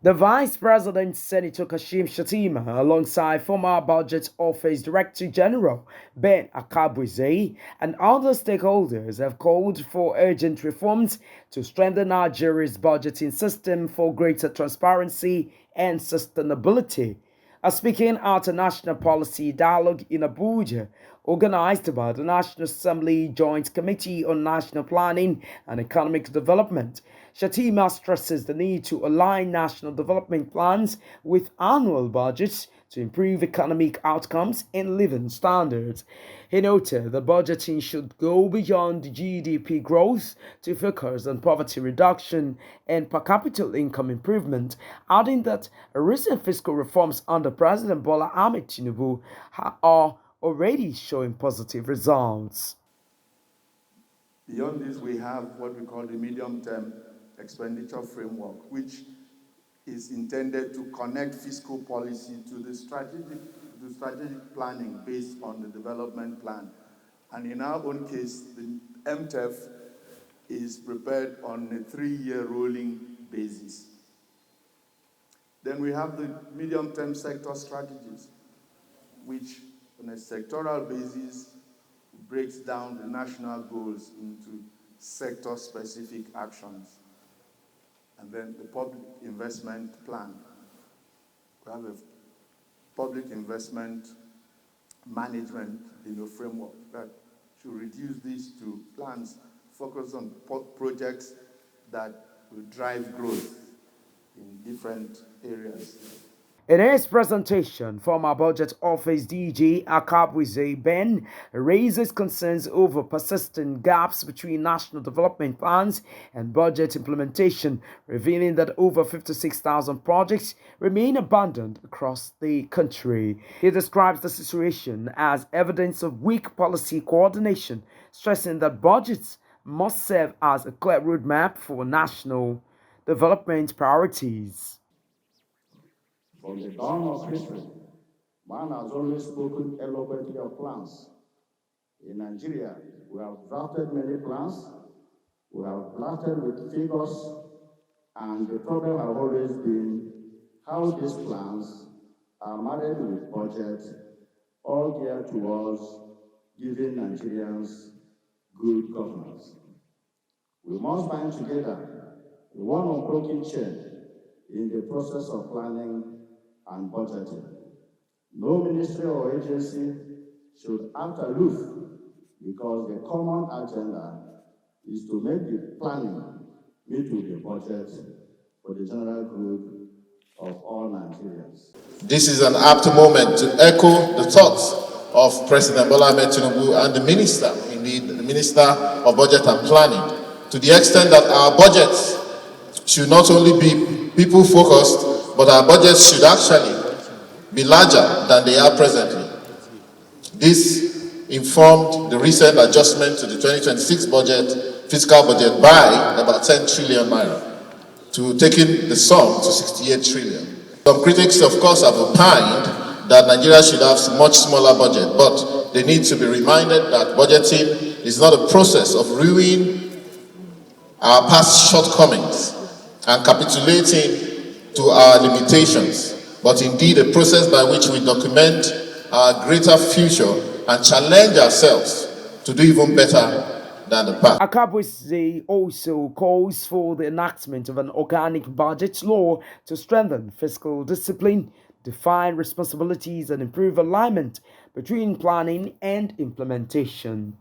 The Vice President, Senator Kashim Shettima, alongside former Budget Office Director General Ben AKABUEZE and other stakeholders, have called for urgent reforms to strengthen Nigeria's budgeting system for greater transparency and sustainability. Speaking at a national policy dialogue in Abuja, organized by the National Assembly Joint Committee on National Planning and Economic Development, Shettima stresses the need to align national development plans with annual budgets to improve economic outcomes and living standards. He noted that budgeting should go beyond GDP growth to focus on poverty reduction and per capita income improvement, adding that recent fiscal reforms under President Bola Ahmed Tinubu are already showing positive results. Beyond this, we have what we call the medium-term expenditure framework, which is intended to connect fiscal policy to the strategic planning based on the development plan. And in our own case, the MTEF is prepared on a 3-year rolling basis. Then we have the medium-term sector strategies, which on a sectoral basis breaks down the national goals into sector-specific actions. And then the public investment plan. We have a public investment management framework that should reduce this to plans focused on projects that will drive growth in different areas. In his presentation, former Budget Office DG AKABUEZE Ben raises concerns over persistent gaps between national development plans and budget implementation, revealing that over 56,000 projects remain abandoned across the country. He describes the situation as evidence of weak policy coordination, stressing that budgets must serve as a clear roadmap for national development priorities. From the dawn of history, man has always spoken eloquently of plans. In Nigeria, we have drafted many plans, we have drafted with figures, and the problem has always been how these plans are married with budgets, all geared towards giving Nigerians good governance. We must bind together one unbroken chain in the process of planning and budgeting. No ministry or agency should act aloof because the common agenda is to make the planning meet with the budget for the general good of all Nigerians. This is an apt moment to echo the thoughts of President Bola Ahmed Tinubu and the Minister, indeed the Minister of Budget and Planning, to the extent that our budgets should not only be people-focused, but our budgets should actually be larger than they are presently. This informed the recent adjustment to the 2026 fiscal budget by about 10 trillion naira, to taking the sum to 68 trillion. Some critics, of course, have opined that Nigeria should have a much smaller budget, but they need to be reminded that budgeting is not a process of ruining our past shortcomings and capitulating to our limitations, but indeed a process by which we document our greater future and challenge ourselves to do even better than the past. AKABUEZE also calls for the enactment of an organic budget law to strengthen fiscal discipline, define responsibilities, and improve alignment between planning and implementation.